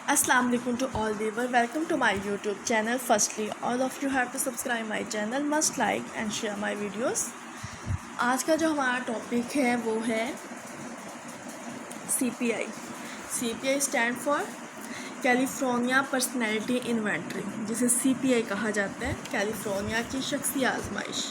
Assalamu alaikum to all viewers. Welcome to my YouTube channel. Firstly, all of you have to subscribe my channel, must like and share my videos. आज का जो हमारा topic है वो है CPI. CPI stand for California personality inventory, जिसे CPI कहा जाता है, कैलिफोर्निया की शख्सी आजमाइश।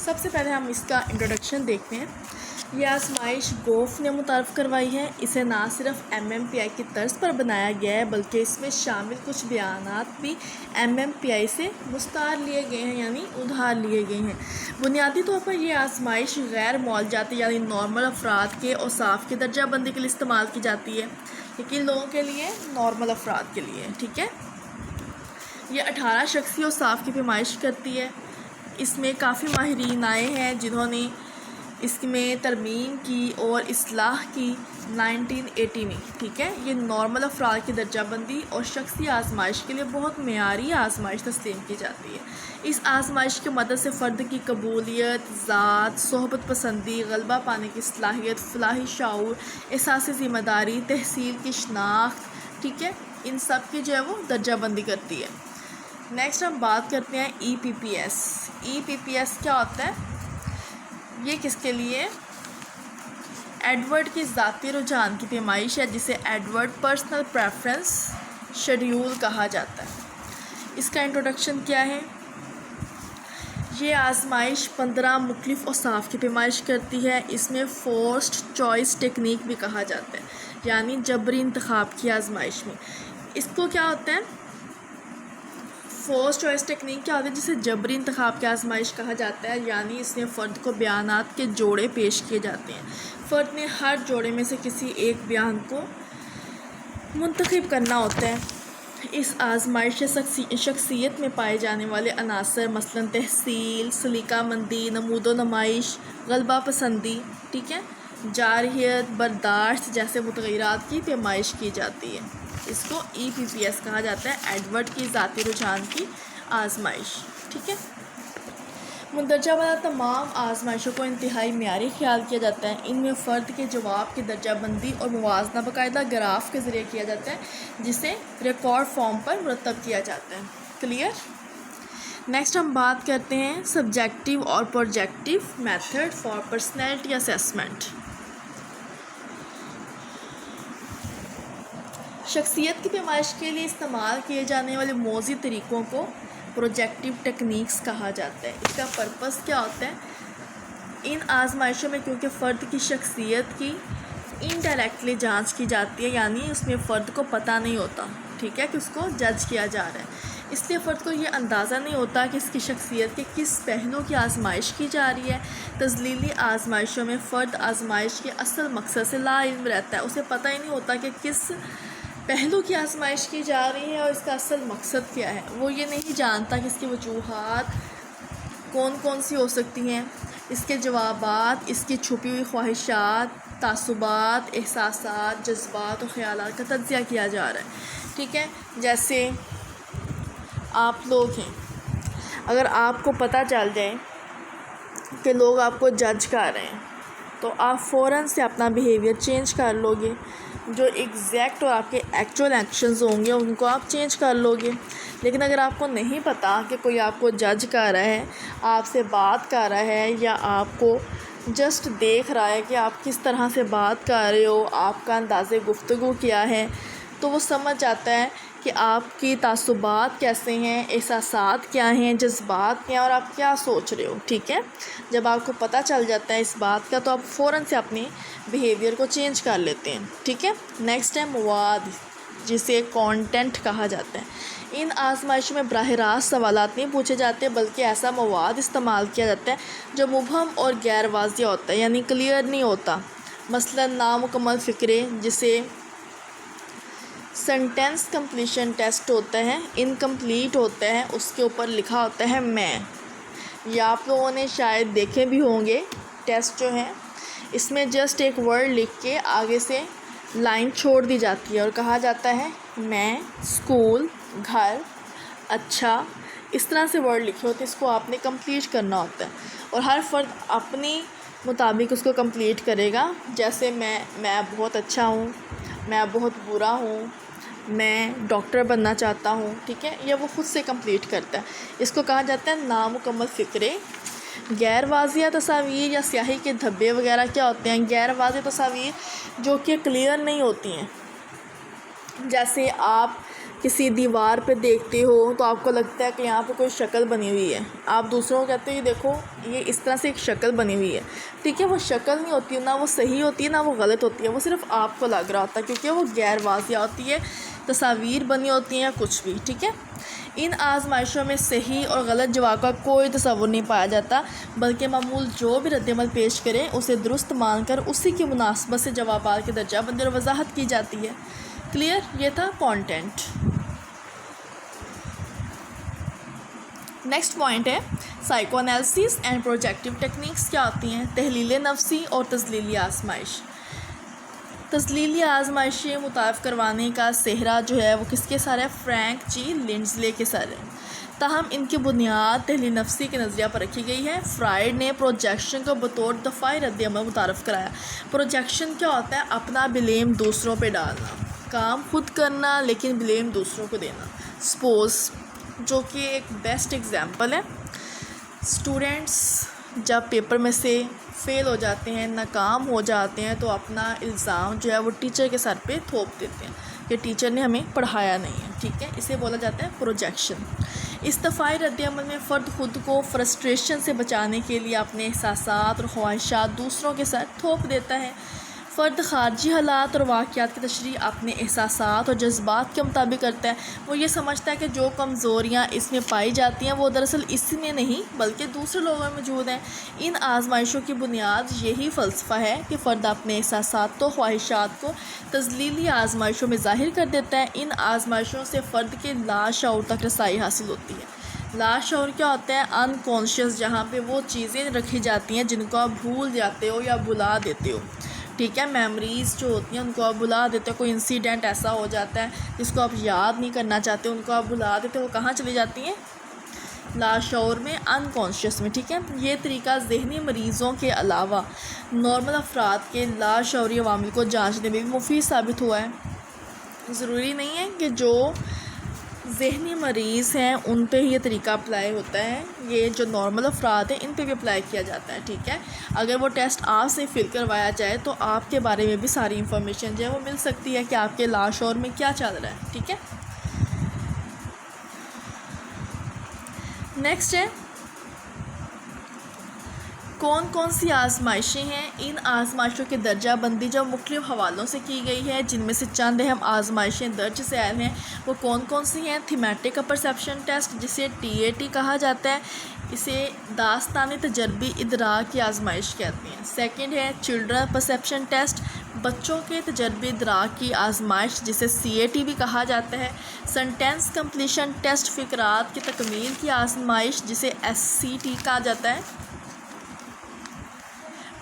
सबसे पहले हम इसका इंट्रोडक्शन देखते हैं। ये आजमाइश गोफ ने मुतारफ़ करवाई है। इसे ना सिर्फ MMPI की तर्ज पर बनाया गया है बल्कि इसमें शामिल कुछ बयानात भी MMPI से मुस्तार लिए गए हैं, यानी उधार लिए गए हैं। बुनियादी तौर पर यह आजमाइश गैर मौलजाती यानी नॉर्मल अफराद के औसाफ की दर्जा बंदी के लिए इस्तेमाल की जाती है। ये किन लोगों के लिए? नॉर्मल अफराद के लिए। ठीक है, ये 18 शख्सी औसाफ की पैमाइश करती है। इसमें काफ़ी माहिरीन आए हैं जिन्होंने इसमें तरमीम की और इस्लाह की 1980 में। ठीक है, ये नॉर्मल अफराद की दर्जाबंदी और शख्सी आजमाइश के लिए बहुत मेयारी आजमाइश तस्लीम की जाती है। इस आजमाइश की मदद से फ़र्द की कबूलियत, ज़ात, सोहबत पसंदी, गलबा पाने की सलाहियत, फलाही शाऊर, एहसास ज़िम्मेदारी, तहसील की शनाख्त, ठीक है, इन सब की जो है वो दर्जाबंदी करती है। नेक्स्ट हम बात करते हैं EPPS। EPPS क्या होता है? ये किसके लिए? एडवर्ड की ज़ाती रुझान की पैमाइश है, जिसे एडवर्ड पर्सनल प्रेफरेंस शेड्यूल कहा जाता है। इसका इंट्रोडक्शन क्या है? ये आजमाइश 15 मुख्तलिफ औसाफ की पैमाइश करती है। इसमें फोर्स्ड चॉइस टेक्निक भी कहा जाता है, यानी जबरी इंतखाब की आजमाइश में। इसको क्या होता है? फोर्स चॉइस टेक्निक क्या होती है, जिसे जबरी इंतखाब की आजमाइश कहा जाता है, यानी इसमें फ़र्द को बयानात के जोड़े पेश किए जाते हैं। फ़र्द ने हर जोड़े में से किसी एक बयान को मुंतखब करना होता है। इस आजमाइश से शख्सियत में पाए जाने वाले अनासर मसलन तहसील, सलीकामंदी, नमूदो नमाइश, गलबा पसंदी, ठीक है, जारहियत, बर्दाश्त जैसे मुतग़य्यरात की पैमाइश की जाती है। इसको EPPS कहा जाता है, एडवर्ड की ज़ाती रुझान की आजमाइश। ठीक है, मुंदरजा वाला तमाम आजमाइशों को इंतहाई मेयारी ख्याल किया जाता है। इनमें फ़र्द के जवाब की दर्जाबंदी और मुवाजना बाकायदा ग्राफ के ज़रिए किया जाता है, जिसे रिकॉर्ड फॉर्म पर मुरतब किया जाता है। क्लियर? नेक्स्ट हम बात करते हैं सब्जेक्टिव और projective method for personality assessment. शख्सियत की पैमाइश के लिए इस्तेमाल किए जाने वाले मौज़ी तरीक़ों को प्रोजेक्टिव टेक्निक्स कहा जाता है। इसका पर्पस क्या होता है? इन आजमाइशों में क्योंकि फ़र्द की शख्सियत की इनडायरेक्टली जांच की जाती है, यानी उसमें फ़र्द को पता नहीं होता, ठीक है, कि उसको जज किया जा रहा है, इसलिए फ़र्द को ये अंदाज़ा नहीं होता कि इसकी शख्सियत के किस पहलू की आजमाइश की जा रही है। तज़लीली आजमाइशों में फ़र्द आजमाइश के असल मकसद से लाइल्म रहता है। उसे पता ही नहीं होता कि किस पहलू की आजमाइश की जा रही है और इसका असल मकसद क्या है। वो ये नहीं जानता कि इसकी वजूहात कौन कौन सी हो सकती हैं, इसके जवाबात, इसकी छुपी हुई ख्वाहिशात, तासुबात, एहसासात, जज्बात और ख़यालात का तज्ज़िया किया जा रहा है। ठीक है, जैसे आप लोग हैं, अगर आपको पता चल जाए कि लोग आपको जज कर रहे हैं तो आप फ़ौरन से अपना बिहेवियर चेंज कर लोगे। जो एग्जैक्ट और आपके एक्चुअल एक्शंस होंगे उनको आप चेंज कर लोगे। लेकिन अगर आपको नहीं पता कि कोई आपको जज कर रहा है, आपसे बात कर रहा है, या आपको जस्ट देख रहा है कि आप किस तरह से बात कर रहे हो, आपका अंदाज़े गुफ्तगू क्या है, तो वो समझ जाता है कि आपकी तासुबात कैसे हैं, एहसासात क्या हैं, जज्बात क्या हैं और आप क्या सोच रहे हो। ठीक है, जब आपको पता चल जाता है इस बात का तो आप फ़ौरन से अपने बिहेवियर को चेंज कर लेते हैं। ठीक है, नेक्स्ट है मवाद, जिसे कंटेंट कहा जाता है। इन आजमाइशों में बराह रास्त सवालात नहीं पूछे जाते बल्कि ऐसा मवाद इस्तेमाल किया जाता है जो मुबहम और गैर वाज़िह होता है, यानी क्लियर नहीं होता। मसलन नामुकम्मल फ़िक्रे, जिसे सेंटेंस कंप्लीशन टेस्ट होता है, इनकम्प्लीट होता है, उसके ऊपर लिखा होता है मैं। या आप लोगों ने शायद देखे भी होंगे टेस्ट जो है, इसमें जस्ट एक वर्ड लिख के आगे से लाइन छोड़ दी जाती है और कहा जाता है मैं, स्कूल, घर, अच्छा, इस तरह से वर्ड लिखे होते हैं। इसको आपने कंप्लीट करना होता है और हर फ़र्द अपनी مطابق اس کو کمپلیٹ کرے گا. جیسے میں بہت اچھا ہوں، میں بہت برا ہوں، میں ڈاکٹر بننا چاہتا ہوں. ٹھیک ہے، یہ وہ خود سے کمپلیٹ کرتا ہے. اس کو کہا جاتا ہے نامکمل فقرے. غیر واضح تصاویر یا سیاہی کے دھبے وغیرہ کیا ہوتے ہیں؟ غیر واضح تصاویر جو کہ کلیئر نہیں ہوتی ہیں. جیسے آپ کسی دیوار پہ دیکھتے ہو تو آپ کو لگتا ہے کہ یہاں پہ کوئی شکل بنی ہوئی ہے. آپ دوسروں کو کہتے ہو یہ دیکھو یہ اس طرح سے ایک شکل بنی ہوئی ہے. ٹھیک ہے، وہ شکل نہیں ہوتی، نہ وہ صحیح ہوتی ہے نہ وہ غلط ہوتی ہے، وہ صرف آپ کو لگ رہا ہوتا ہے کیونکہ وہ غیر واضح ہوتی ہے، تصاویر بنی ہوتی ہیں یا کچھ بھی. ٹھیک ہے، ان آزمائشوں میں صحیح اور غلط جواب کا کوئی تصور نہیں پایا جاتا، بلکہ معمول جو بھی رد عمل پیش کرے اسے درست مان کر اسی کی مناسبت سے جوابات کی درجہ بندی اور وضاحت کی جاتی ہے. کلیئر؟ یہ تھا کانٹینٹ. نیکسٹ پوائنٹ ہے psycho analysis and projective techniques. کیا ہوتی ہیں؟ تحلیل نفسی اور تذلیلی آزمائش. تذلیلی آزمائشیں متعارف کروانے کا سہرا جو ہے وہ کس کے سر ہے؟ فرینک جی لنڈزلے کے سر ہے. تاہم ان کی بنیاد تحلیل نفسی کے نظریہ پر رکھی گئی ہے. فرائڈ نے پروجیکشن کو بطور دفاعی رد عمل متعارف کرایا. پروجیکشن کیا ہوتا ہے؟ اپنا بلیم دوسروں پہ ڈالنا، کام خود کرنا لیکن بلیم دوسروں کو دینا. سپوز، جو کہ ایک بیسٹ ایگزامپل ہے، اسٹوڈنٹس جب پیپر میں سے فیل ہو جاتے ہیں، ناکام ہو جاتے ہیں، تو اپنا الزام جو ہے وہ ٹیچر کے سر پہ تھوپ دیتے ہیں کہ ٹیچر نے ہمیں پڑھایا نہیں ہے. ٹھیک ہے، اسے بولا جاتا ہے پروجیکشن. اس دفاعی رد عمل میں فرد خود کو فرسٹریشن سے بچانے کے لیے اپنے احساسات اور خواہشات دوسروں کے ساتھ تھوپ دیتا ہے. فرد خارجی حالات اور واقعات کی تشریح اپنے احساسات اور جذبات کے مطابق کرتا ہے. وہ یہ سمجھتا ہے کہ جو کمزوریاں اس میں پائی جاتی ہیں وہ دراصل اس میں نہیں بلکہ دوسرے لوگوں میں موجود ہیں. ان آزمائشوں کی بنیاد یہی فلسفہ ہے کہ فرد اپنے احساسات و خواہشات کو تذلیلی آزمائشوں میں ظاہر کر دیتا ہے. ان آزمائشوں سے فرد کے لاشعور تک رسائی حاصل ہوتی ہے. لاشعور کیا ہوتا ہے؟ ان کانشیس، جہاں پہ وہ چیزیں رکھی جاتی ہیں جن کو آپ بھول جاتے ہو یا بھلا دیتے ہو. ٹھیک ہے، میموریز جو ہوتی ہیں ان کو آپ بھلا دیتے ہو. کوئی انسیڈنٹ ایسا ہو جاتا ہے جس کو آپ یاد نہیں کرنا چاہتے، ان کو آپ بھلا دیتے ہو. وہ کہاں چلی جاتی ہیں؟ لاشعور میں، ان کانشیس میں. ٹھیک ہے، یہ طریقہ ذہنی مریضوں کے علاوہ نارمل افراد کے لاشعوری عوامل کو جانچنے میں بھی مفید ثابت ہوا ہے. ضروری نہیں ہے کہ جو ذہنی مریض ہیں ان پہ یہ طریقہ اپلائی ہوتا ہے، یہ جو نارمل افراد ہیں ان پہ بھی اپلائی کیا جاتا ہے. ٹھیک ہے، اگر وہ ٹیسٹ آپ سے فل کروایا جائے تو آپ کے بارے میں بھی ساری انفارمیشن جو ہے وہ مل سکتی ہے کہ آپ کے لاشعور میں کیا چل رہا ہے. ٹھیک ہے، نیکسٹ ہے کون کون سی آزمائشیں ہیں؟ ان آزمائشوں کی درجہ بندی جو مختلف حوالوں سے کی گئی ہے، جن میں سے چند اہم آزمائشیں درج ذیل ہیں. وہ کون کون سی ہیں؟ تھیمیٹک پرسیپشن ٹیسٹ جسے TAT کہا جاتا ہے، اسے داستانی تجربی ادراک کی آزمائش کہتے ہیں. سیکنڈ ہے چلڈرن پرسیپشن ٹیسٹ، بچوں کے تجربی ادراک کی آزمائش جسے CAT بھی کہا جاتا ہے. سنٹینس کمپلیشن ٹیسٹ، فقرات کی تکمیل کی آزمائش جسے SCT کہا جاتا ہے.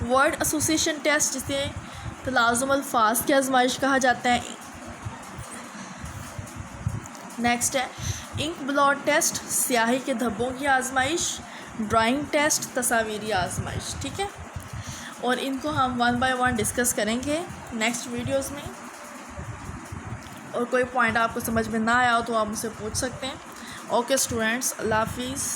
ورڈ ایسوسیشن ٹیسٹ جسے تلازم الفاظ کی آزمائش کہا جاتا ہے. نیکسٹ ہے انک بلاٹ ٹیسٹ، سیاہی کے دھبوں کی آزمائش. ڈرائنگ ٹیسٹ، تصاویری آزمائش. ٹھیک ہے، اور ان کو ہم 1 by 1 ڈسکس کریں گے نیکسٹ ویڈیوز میں. اور کوئی پوائنٹ آپ کو سمجھ میں نہ آیا ہو تو آپ مجھ سے پوچھ سکتے ہیں. اوکے اسٹوڈینٹس، اللہ حافظ.